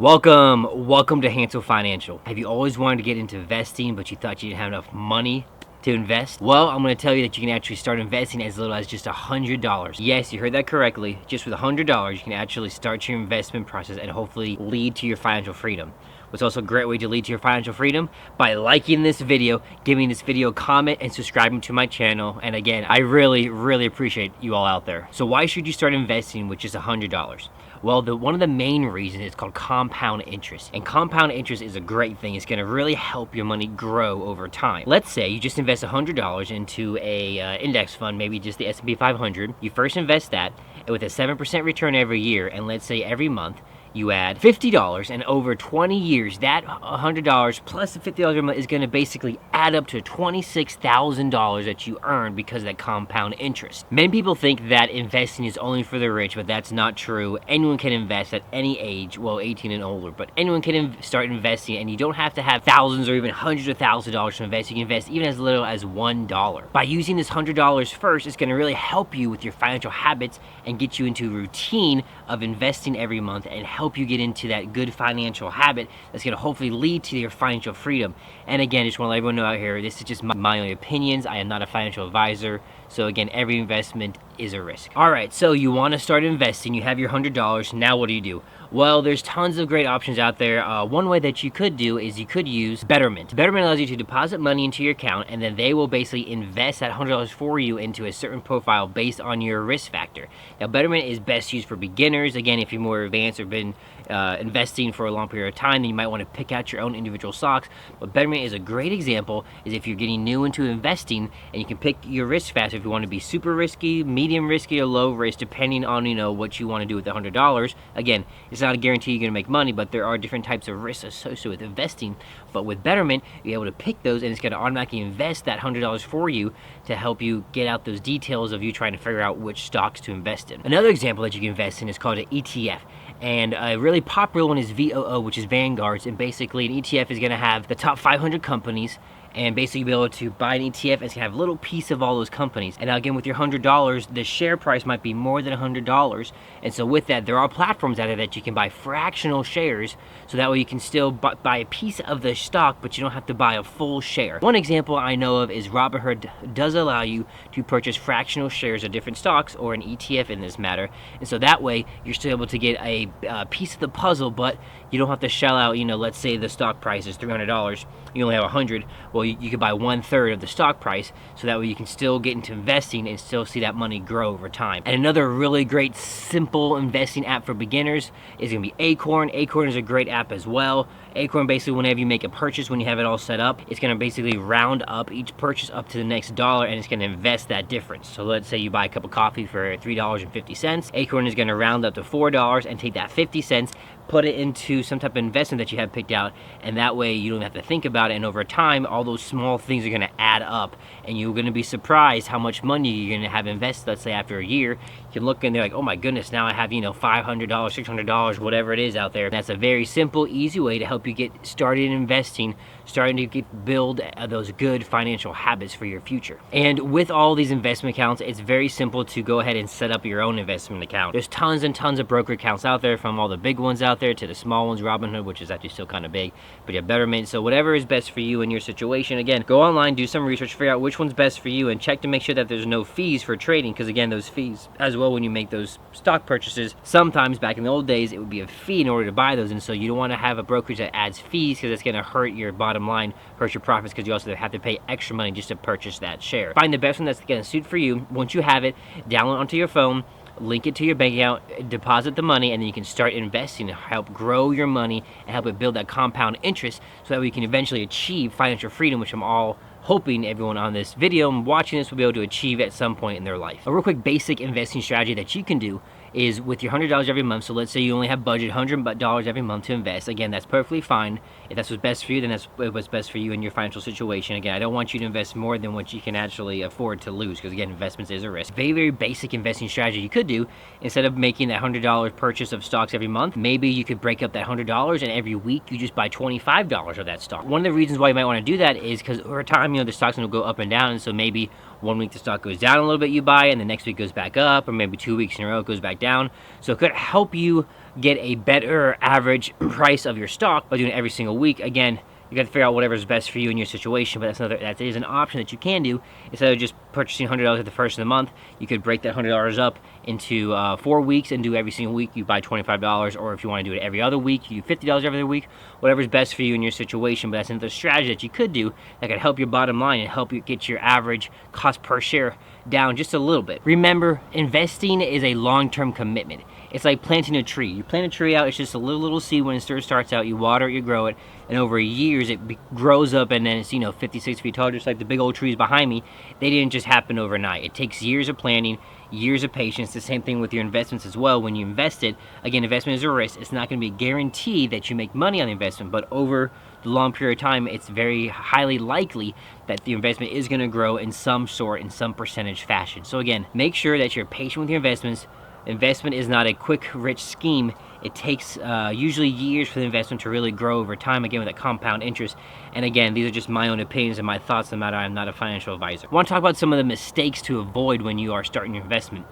Welcome to Hansel Financial. Have you always wanted to get into investing, but you thought you didn't have enough money to invest? Well, I'm going to tell you that you can actually start investing as little as just $100. Yes, you heard that correctly. Just with $100, you can actually start your investment process and hopefully lead to your financial freedom. What's also a great way to lead to your financial freedom? By liking this video, giving this video a comment, and subscribing to my channel. And again, I really appreciate you all out there. So why should you start investing with just $100? Well, one of the main reasons is called compound interest. And compound interest is a great thing. It's gonna really help your money grow over time. Let's say you just invest $100 into a index fund, maybe just the S&P 500. You first invest that, and with a 7% return every year, and let's say every month, you add $50, and over 20 years, that $100 plus the $50 a month is going to basically add up to $26,000 that you earn because of that compound interest. Many people think that investing is only for the rich, but that's not true. Anyone can invest at any age, well, 18 and older, but anyone can start investing, and you don't have to have thousands or even hundreds of thousands of dollars to invest. You can invest even as little as $1. By using this $100 first, it's going to really help you with your financial habits and get you into a routine of investing every month and help you get into that good financial habit that's going to hopefully lead to your financial freedom. And again, just want to let everyone know out here, this is just my own opinions. I am not a financial advisor. So again, every investment is a risk. All right, so you want to start investing. You have your $100. Now what do? Well, there's tons of great options out there. One way that you could do is you could use Betterment. Betterment allows you to deposit money into your account, and then they will basically invest that $100 for you into a certain profile based on your risk factor. Now, Betterment is best used for beginners. Again, if you're more advanced or been investing for a long period of time, then you might want to pick out your own individual stocks. But Betterment is a great example is if you're getting new into investing, and you can pick your risk factor if you want to be super risky, medium risky, or low risk, depending on what you want to do with the $100. Again, it's not a guarantee you're going to make money, but there are different types of risks associated with investing. But with Betterment, you're able to pick those, and it's going to automatically invest that $100 for you to help you get out those details of you trying to figure out which stocks to invest in. Another example that you can invest in is called an ETF. And a really popular one is VOO, which is Vanguard's. And basically, an ETF is going to have the top 500 companies. And basically, you'll be able to buy an ETF and it's going to have a little piece of all those companies. And now, again, with your $100, the share price might be more than $100. And so with that, there are platforms out there that you can buy fractional shares. So that way you can still buy a piece of the stock, but you don't have to buy a full share. One example I know of is Robinhood does allow you to purchase fractional shares of different stocks, or an ETF in this matter. And so that way, you're still able to get a piece of the puzzle, but you don't have to shell out, let's say the stock price is $300. You only have 100. Well, you could buy 1/3 of the stock price, so that way you can still get into investing and still see that money grow over time. And another really great simple investing app for beginners is going to be Acorn. Acorn is a great app as well. Acorn, basically, whenever you make a purchase, when you have it all set up, it's going to basically round up each purchase up to the next dollar, and it's going to invest that difference. So let's say you buy a cup of coffee for $3.50. Acorn is going to round up to $4 and take that 50 cents, put it into some type of investment that you have picked out, and that way you don't have to think about it. And over time, all those small things are going to add up, and you're going to be surprised how much money you're going to have invested. Let's say after a year, you can look and they're like, oh my goodness, now I have $500, $600, whatever it is out there. That's a very simple, easy way to help you get started in investing, starting to build those good financial habits for your future. And with all these investment accounts, it's very simple to go ahead and set up your own investment account. There's tons and tons of broker accounts out there, from all the big ones out there to the small ones, Robinhood, which is actually still kind of big, but yeah, Betterment. So whatever is best for you in your situation, again, go online, do some research, figure out which one's best for you, and check to make sure that there's no fees for trading, because again, those fees as well, when you make those stock purchases, sometimes back in the old days, it would be a fee in order to buy those. And so you don't want to have a brokerage that adds fees, because it's going to hurt your bottom line, hurt your profits, because you also have to pay extra money just to purchase that share. Find the best one that's going to suit for you. Once you have it, download onto your phone, link it to your bank account, deposit the money, and then you can start investing to help grow your money and help it build that compound interest, so that we can eventually achieve financial freedom, which I'm all hoping everyone on this video and watching this will be able to achieve at some point in their life. A real quick basic investing strategy that you can do is with your $100 every month. So let's say you only have budget $100 every month to invest. Again, that's perfectly fine. If that's what's best for you, then that's what's best for you in your financial situation. Again, I don't want you to invest more than what you can actually afford to lose, because again, investments is a risk. Very basic investing strategy you could do, instead of making that $100 purchase of stocks every month, maybe you could break up that $100 and every week you just buy $25 of that stock. One of the reasons why you might want to do that is because over time, the stocks will go up and down, and so maybe 1 week the stock goes down a little bit, you buy, and the next week goes back up, or maybe 2 weeks in a row it goes back down. So it could help you get a better average price of your stock by doing it every single week. Again, you got to figure out whatever's best for you in your situation, but that is an option that you can do. Instead of just purchasing $100 at the first of the month, you could break that $100 up into 4 weeks and do every single week. You buy $25, or if you want to do it every other week, you do $50 every other week, whatever's best for you in your situation. But that's another strategy that you could do that could help your bottom line and help you get your average cost per share down just a little bit. Remember, investing is a long-term commitment. It's like planting a tree. You plant a tree out, it's just a little seed when it first starts out. You water it, you grow it, and over years it grows up, and then it's 50, 60 feet tall, just like the big old trees behind me. They didn't just happen overnight. It takes years of planning, years of patience. The same thing with your investments as well. When you invest it, again, investment is a risk. It's not going to be a guarantee that you make money on the investment, but over the long period of time, it's very highly likely that the investment is going to grow in some sort, in some percentage fashion. So again, make sure that you're patient with your investments. Investment is not a quick, rich scheme. It takes usually years for the investment to really grow over time, again, with that compound interest. And again, these are just my own opinions and my thoughts, no matter I'm not a financial advisor. I want to talk about some of the mistakes to avoid when you are starting your investment.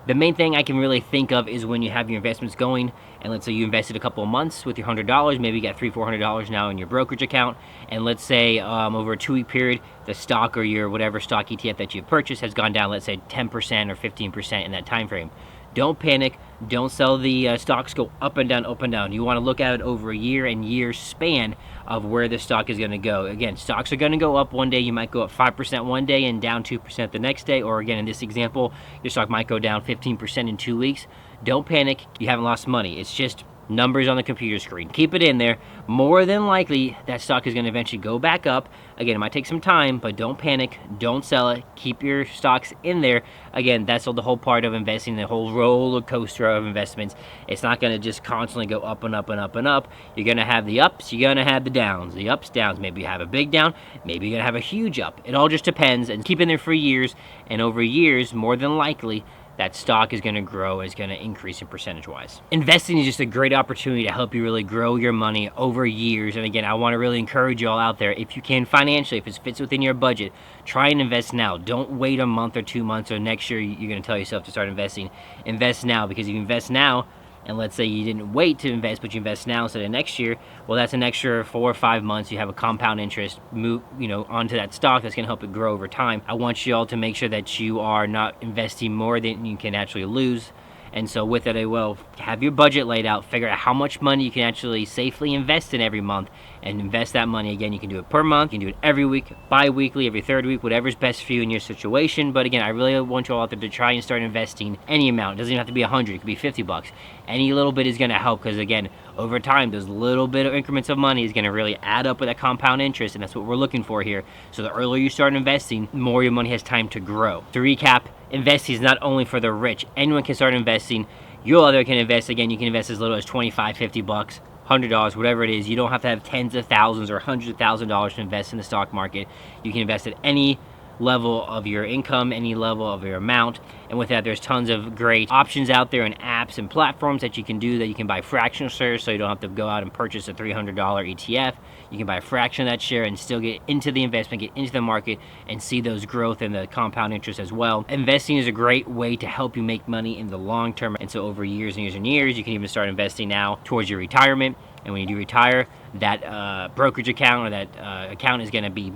The main thing I can really think of is when you have your investments going, and let's say you invested a couple of months with your $100, maybe you got $300-400 now in your brokerage account, and let's say over a 2-week period, the stock or your whatever stock ETF that you purchased has gone down, let's say 10% or 15% in that time frame. Don't panic. Don't sell the stocks. Go up and down, up and down. You want to look at it over a year and year span of where the stock is going to go. Again, stocks are going to go up one day. You might go up 5% one day and down 2% the next day. Or again, in this example, your stock might go down 15% in 2 weeks. Don't panic. You haven't lost money. It's just numbers on the computer screen. Keep it in there. More than likely, that stock is going to eventually go back up. Again, it might take some time, but don't panic. Don't sell it. Keep your stocks in there. Again, that's the whole part of investing, the whole roller coaster of investments. It's not going to just constantly go up and up and up and up. You're going to have the ups. You're going to have the downs. The ups, downs. Maybe you have a big down. Maybe you're going to have a huge up. It all just depends. And keep in there for years. And over years, more than likely, that stock is going to grow, is going to increase in percentage-wise. Investing is just a great opportunity to help you really grow your money over years. And again, I want to really encourage you all out there, if you can financially, if it fits within your budget, try and invest now. Don't wait a month or 2 months or next year you're going to tell yourself to start investing. Invest now, because if you invest now, and let's say you didn't wait to invest, but you invest now instead of next year, well, that's an extra 4 or 5 months. You have a compound interest move, onto that stock that's going to help it grow over time. I want you all to make sure that you are not investing more than you can actually lose. And so with that, I will have your budget laid out, figure out how much money you can actually safely invest in every month, and invest that money. Again, you can do it per month, you can do it every week, bi-weekly, every third week, whatever's best for you in your situation. But again, I really want you all out there to try and start investing any amount. It doesn't even have to be 100, it could be 50 bucks. Any little bit is going to help, because again, over time, those little bit of increments of money is going to really add up with that compound interest, and that's what we're looking for here. So the earlier you start investing, the more your money has time to grow. To recap, investing is not only for the rich. Anyone can start investing. You other can invest. Again, you can invest as little as 25, 50 bucks, $100, whatever it is. You don't have to have tens of thousands or hundreds of thousands of dollars to invest in the stock market. You can invest at any level of your income, any level of your amount. And with that, there's tons of great options out there and apps and platforms that you can do, that you can buy fractional shares, so you don't have to go out and purchase a $300 ETF. You can buy a fraction of that share and still get into the investment, get into the market, and see those growth and the compound interest as well. Investing is a great way to help you make money in the long term. And so over years and years and years, you can even start investing now towards your retirement. And when you do retire, that brokerage account or that account is going to be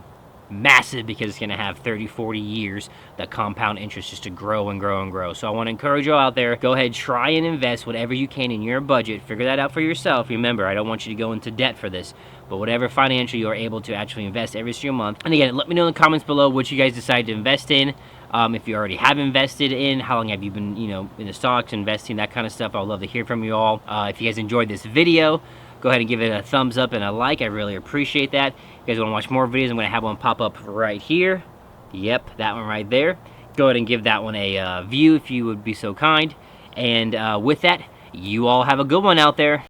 massive, because it's going to have 30-40 years that compound interest just to grow and grow and grow. So I want to encourage you all out there, go ahead, try and invest whatever you can in your budget. Figure that out for yourself. Remember, I don't want you to go into debt for this, but whatever financial you are able to actually invest every single month. And again, let me know in the comments below what you guys decide to invest in. If you already have invested in, how long have you been, in the stocks, investing, that kind of stuff. I'd love to hear from you all. If you guys enjoyed this video, go ahead and give it a thumbs up and a like. I really appreciate that. If you guys want to watch more videos, I'm going to have one pop up right here. Yep, that one right there. Go ahead and give that one a view if you would be so kind. And with that, you all have a good one out there.